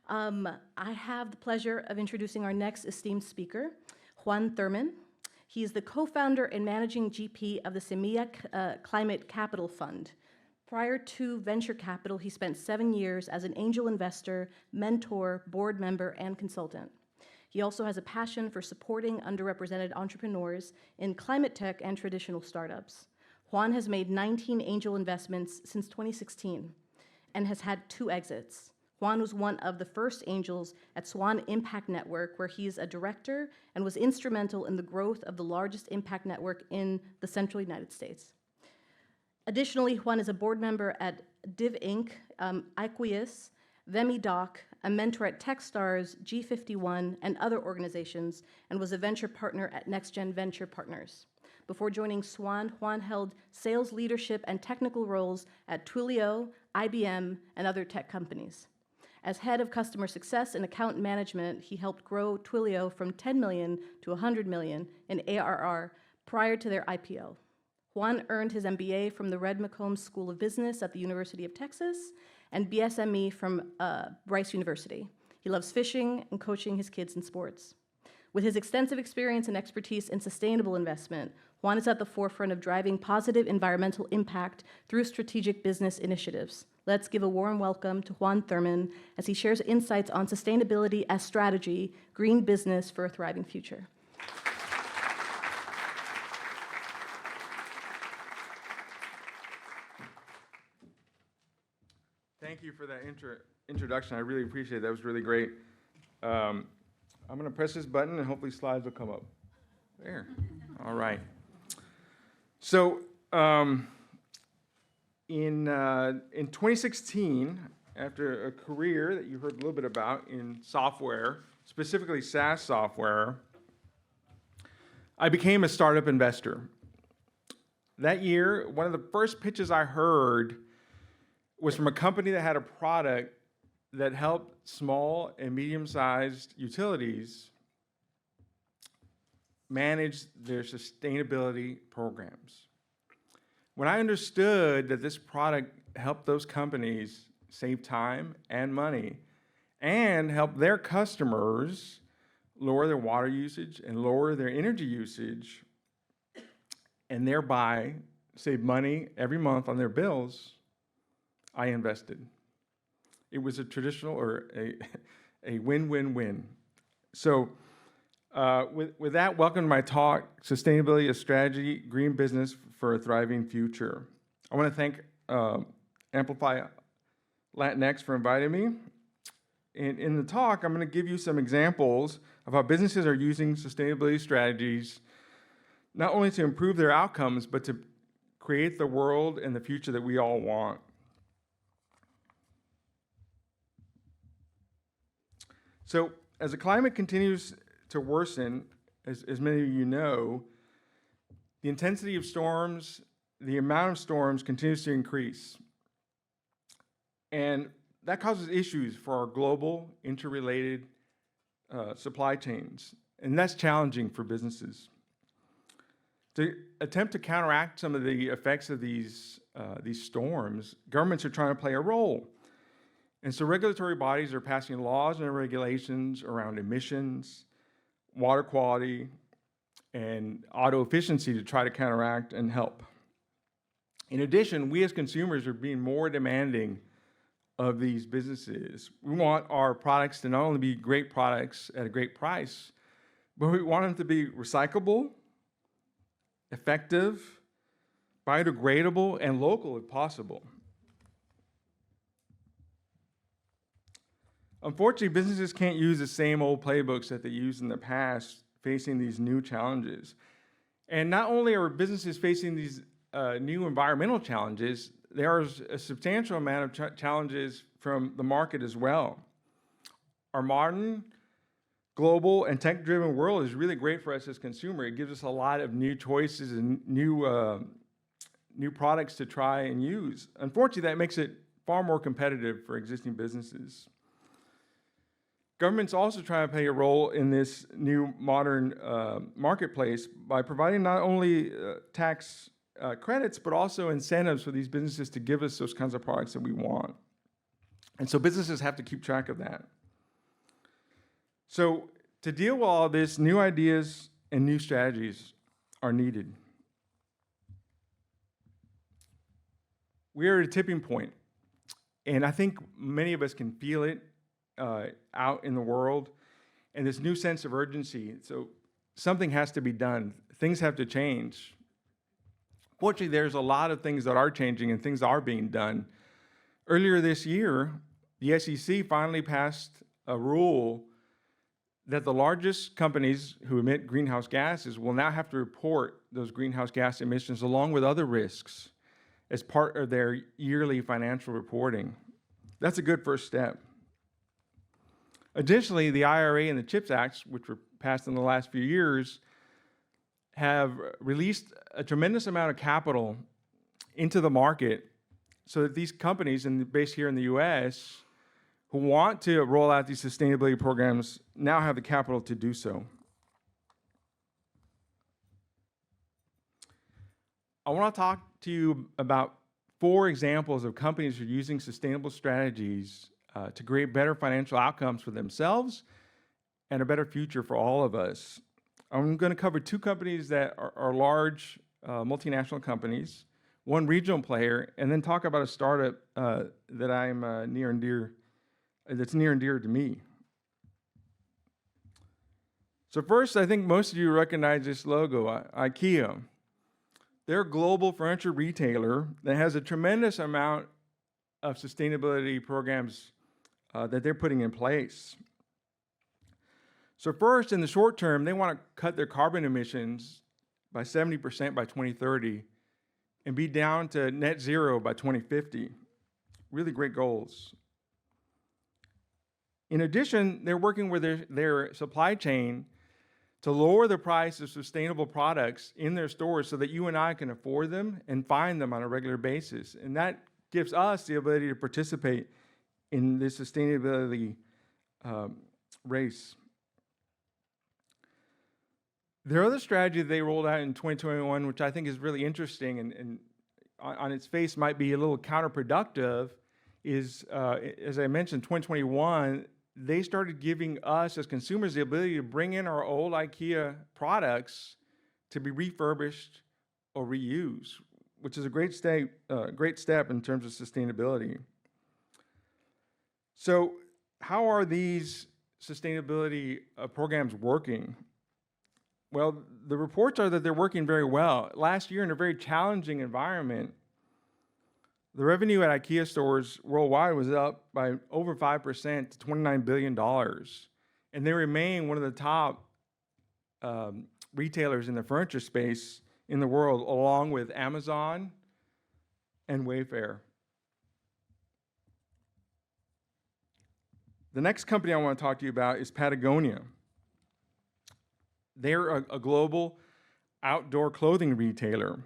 I have the pleasure of introducing our next esteemed speaker, Juan Thurman. He is the co-founder and managing GP of the Semilla Climate Capital Fund. Prior to venture capital, he spent 7 years as an angel investor, mentor, board member, and consultant. He also has a passion for supporting underrepresented entrepreneurs in climate tech and traditional startups. Juan has made 19 angel investments since 2016 and has had 2 exits. Juan was one of the first angels at Swan Impact Network, where he is a director and was instrumental in the growth of the largest impact network in the central United States. Additionally, Juan is a board member at Div Inc., Aqueous, VemiDoc, a mentor at Techstars, G51, and other organizations, and was a venture partner at NextGen Venture Partners. Before joining Swan, Juan held sales leadership and technical roles at Twilio, IBM, and other tech companies. As head of customer success and account management, he helped grow Twilio from 10 million to 100 million in ARR prior to their IPO. Juan earned his MBA from the Red McCombs School of Business at the University of Texas and BSME from Rice University. He loves fishing and coaching his kids in sports. With his extensive experience and expertise in sustainable investment, Juan is at the forefront of driving positive environmental impact through strategic business initiatives. Let's give a warm welcome to Juan Thurman as he shares insights on sustainability as strategy, green business for a thriving future. Thank you for that introduction. I really appreciate it. That was really great. I'm going to press this button and hopefully slides will come up. There. All right. So in 2016, after a career that you heard a little bit about in software, specifically SaaS software, I became a startup investor. That year, one of the first pitches I heard was from a company that had a product that helped small and medium-sized utilities manage their sustainability programs. When I understood that this product helped those companies save time and money and help their customers lower their water usage and lower their energy usage and thereby save money every month on their bills, I invested. It was a traditional or a win-win-win. So with that, welcome to my talk, Sustainability as Strategy, Green Business for a Thriving Future. I want to thank Amplify Latinx for inviting me. In the talk, I'm going to give you some examples of how businesses are using sustainability strategies not only to improve their outcomes, but to create the world and the future that we all want. So as the climate continues to worsen, as many of you know, the intensity of storms, the amount of storms continues to increase. And that causes issues for our global, interrelated supply chains. And that's challenging for businesses. To attempt to counteract some of the effects of these storms, governments are trying to play a role. And so regulatory bodies are passing laws and regulations around emissions, water quality, and auto efficiency to try to counteract and help. In addition, we as consumers are being more demanding of these businesses. We want our products to not only be great products at a great price, but we want them to be recyclable, effective, biodegradable, and local if possible. Unfortunately, businesses can't use the same old playbooks that they used in the past facing these new challenges. And not only are businesses facing these new environmental challenges, there is a substantial amount of challenges from the market as well. Our modern, global, and tech-driven world is really great for us as consumers. It gives us a lot of new choices and new products to try and use. Unfortunately, that makes it far more competitive for existing businesses. Governments also try to play a role in this new modern marketplace by providing not only tax credits, but also incentives for these businesses to give us those kinds of products that we want. And so businesses have to keep track of that. So to deal with all this, new ideas and new strategies are needed. We are at a tipping point, and I think many of us can feel it out in the world, and this new sense of urgency. So something has to be done. Things have to change. Fortunately, there's a lot of things that are changing and things are being done. Earlier this year, the SEC finally passed a rule that the largest companies who emit greenhouse gases will now have to report those greenhouse gas emissions along with other risks as part of their yearly financial reporting. That's a good first step. Additionally, the IRA and the CHIPS Acts, which were passed in the last few years, have released a tremendous amount of capital into the market so that these companies based here in the US who want to roll out these sustainability programs now have the capital to do so. I want to talk to you about 4 examples of companies who are using sustainable strategies to create better financial outcomes for themselves and a better future for all of us. I'm going to cover 2 companies that are large multinational companies, 1 regional player, and then talk about a startup that I'm that's near and dear to me. So first, I think most of you recognize this logo, IKEA. They're a global furniture retailer that has a tremendous amount of sustainability programs that they're putting in place. So first, in the short term, they want to cut their carbon emissions by 70% by 2030 and be down to net zero by 2050. Really great goals. In addition, they're working with their supply chain to lower the price of sustainable products in their stores so that you and I can afford them and find them on a regular basis. And that gives us the ability to participate in this sustainability race. Their other strategy they rolled out in 2021, which I think is really interesting and on its face might be a little counterproductive, is, as I mentioned, 2021, they started giving us as consumers the ability to bring in our old IKEA products to be refurbished or reused, which is a great step in terms of sustainability. So how are these sustainability programs working? Well, the reports are that they're working very well. Last year, in a very challenging environment, the revenue at IKEA stores worldwide was up by over 5% to $29 billion. And they remain one of the top retailers in the furniture space in the world, along with Amazon and Wayfair. The next company I want to talk to you about is Patagonia. They're a global outdoor clothing retailer.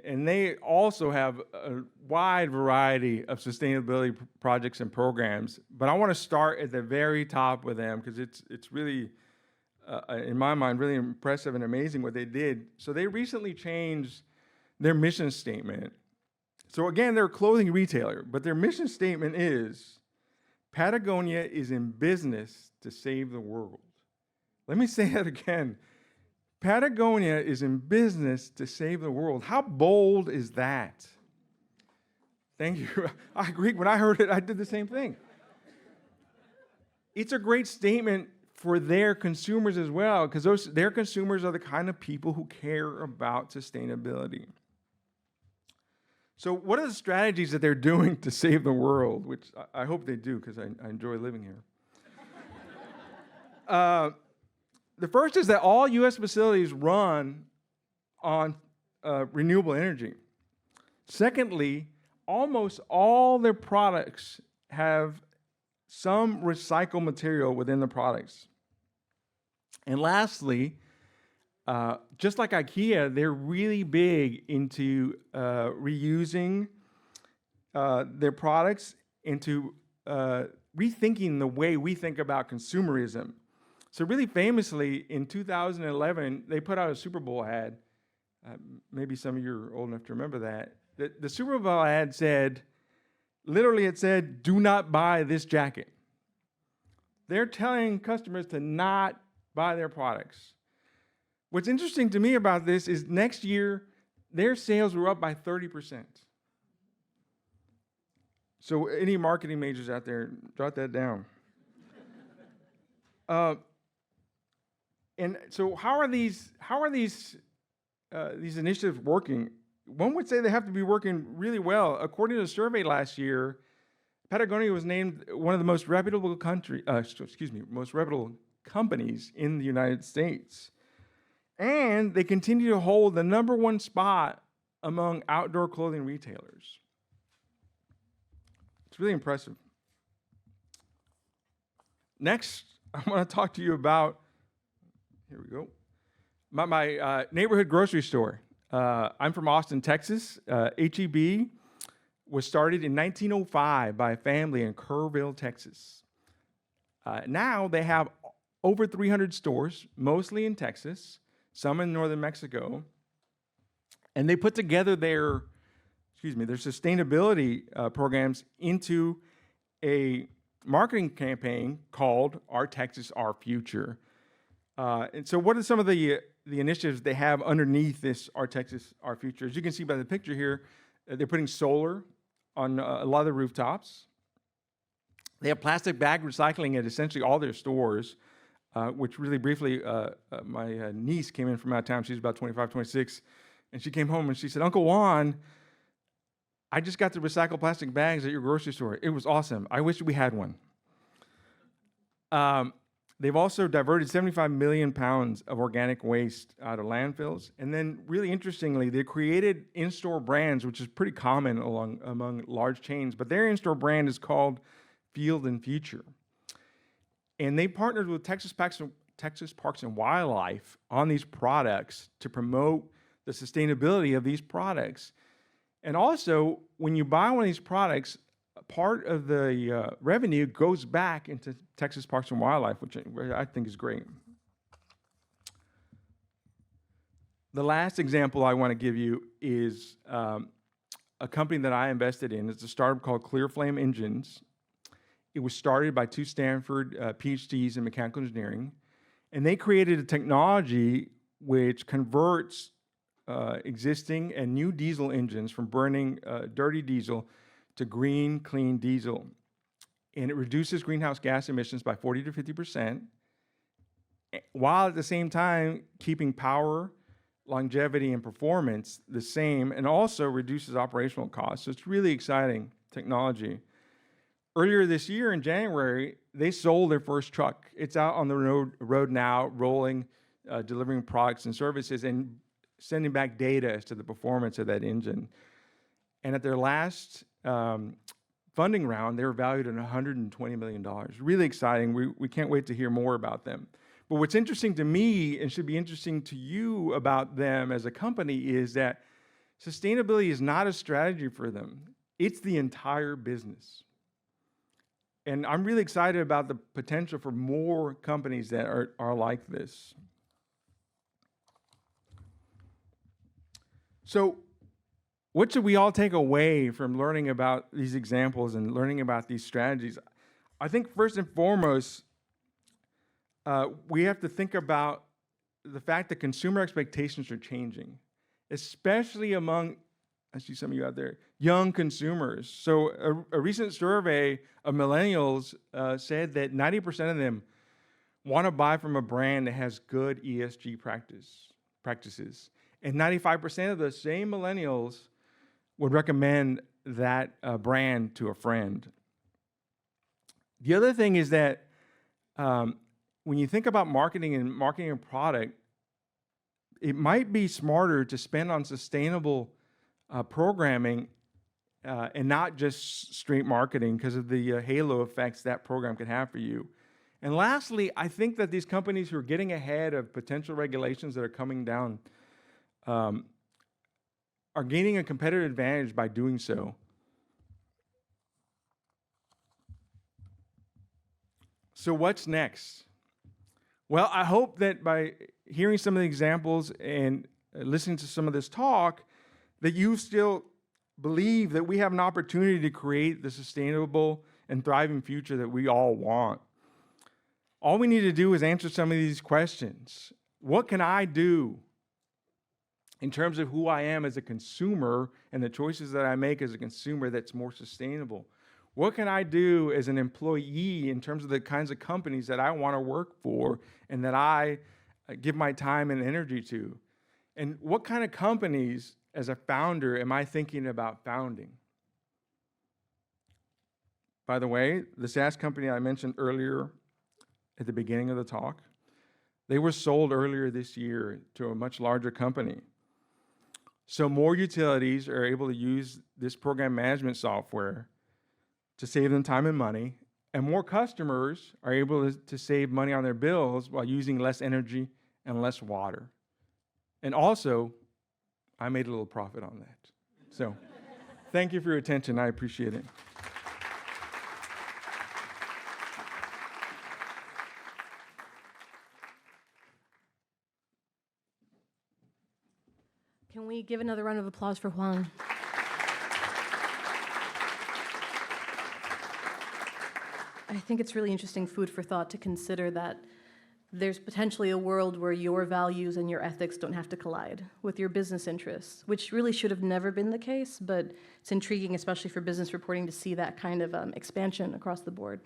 And they also have a wide variety of sustainability projects and programs. But I want to start at the very top with them because it's really, in my mind, really impressive and amazing what they did. So they recently changed their mission statement. So again, they're a clothing retailer, but their mission statement is, Patagonia is in business to save the world. Let me say that again. Patagonia is in business to save the world. How bold is that? Thank you. I agree. When I heard it, I did the same thing. It's a great statement for their consumers as well, because their consumers are the kind of people who care about sustainability. So what are the strategies that they're doing to save the world, which I hope they do, because I enjoy living here. The first is that all U.S. facilities run on renewable energy. Secondly, almost all their products have some recycled material within the products. And lastly, just like IKEA, they're really big into reusing their products, into rethinking the way we think about consumerism. So really famously, in 2011, they put out a Super Bowl ad. Maybe some of you are old enough to remember that. The Super Bowl ad said, literally it said, "Do not buy this jacket." They're telling customers to not buy their products. What's interesting to me about this is next year, their sales were up by 30%. So any marketing majors out there, jot that down. And so how are these initiatives working? One would say they have to be working really well. According to a survey last year, Patagonia was named one of the most reputable most reputable companies in the United States. And they continue to hold the #1 spot among outdoor clothing retailers. It's really impressive. Next, I want to talk to you about, here we go, my neighborhood grocery store. I'm from Austin, Texas. H-E-B was started in 1905 by a family in Kerrville, Texas. Now they have over 300 stores, mostly in Texas, some in northern Mexico. And they put together their sustainability programs into a marketing campaign called Our Texas, Our Future. And so what are some of the initiatives they have underneath this Our Texas, Our Future? As you can see by the picture here, they're putting solar on a lot of the rooftops. They have plastic bag recycling at essentially all their stores, which really briefly, my niece came in from out of town. She's about 25, 26, and she came home and she said, "Uncle Juan, I just got to recycle plastic bags at your grocery store. It was awesome. I wish we had one." They've also diverted 75 million pounds of organic waste out of landfills. And then really interestingly, they created in-store brands, which is pretty common among large chains, but their in-store brand is called Field and Future. And they partnered with Texas Parks and Wildlife on these products to promote the sustainability of these products. And also, when you buy one of these products, part of the revenue goes back into Texas Parks and Wildlife, which I think is great. The last example I want to give you is a company that I invested in. It's a startup called Clear Flame Engines. It was started by 2 Stanford PhDs in mechanical engineering, and they created a technology which converts existing and new diesel engines from burning dirty diesel to green, clean diesel. And it reduces greenhouse gas emissions by 40 to 50%, while at the same time keeping power, longevity, and performance the same, and also reduces operational costs. So it's really exciting technology. Earlier this year in January, they sold their first truck. It's out on the road now, rolling, delivering products and services, and sending back data as to the performance of that engine. And at their last funding round, they were valued at $120 million. Really exciting. We can't wait to hear more about them. But what's interesting to me, and should be interesting to you about them as a company, is that sustainability is not a strategy for them. It's the entire business. And I'm really excited about the potential for more companies that are like this. So what should we all take away from learning about these examples and learning about these strategies? I think first and foremost, we have to think about the fact that consumer expectations are changing, especially among, I see some of you out there, young consumers. So a recent survey of millennials said that 90% of them want to buy from a brand that has good ESG practices. And 95% of the same millennials would recommend that brand to a friend. The other thing is that when you think about marketing a product, it might be smarter to spend on sustainable programming and not just straight marketing because of the halo effects that program can have for you. And lastly, I think that these companies who are getting ahead of potential regulations that are coming down are gaining a competitive advantage by doing so. So what's next? Well, I hope that by hearing some of the examples and listening to some of this talk, that you still believe that we have an opportunity to create the sustainable and thriving future that we all want. All we need to do is answer some of these questions. What can I do in terms of who I am as a consumer and the choices that I make as a consumer that's more sustainable? What can I do as an employee in terms of the kinds of companies that I want to work for and that I give my time and energy to? And what kind of companies, as a founder, am I thinking about founding? By the way, the SaaS company I mentioned earlier at the beginning of the talk, they were sold earlier this year to a much larger company. So more utilities are able to use this program management software to save them time and money, and more customers are able to save money on their bills while using less energy and less water. And also, I made a little profit on that. So thank you for your attention. I appreciate it. Can we give another round of applause for Juan? I think it's really interesting food for thought to consider that there's potentially a world where your values and your ethics don't have to collide with your business interests, which really should have never been the case, but it's intriguing, especially for business reporting, to see that kind of expansion across the board.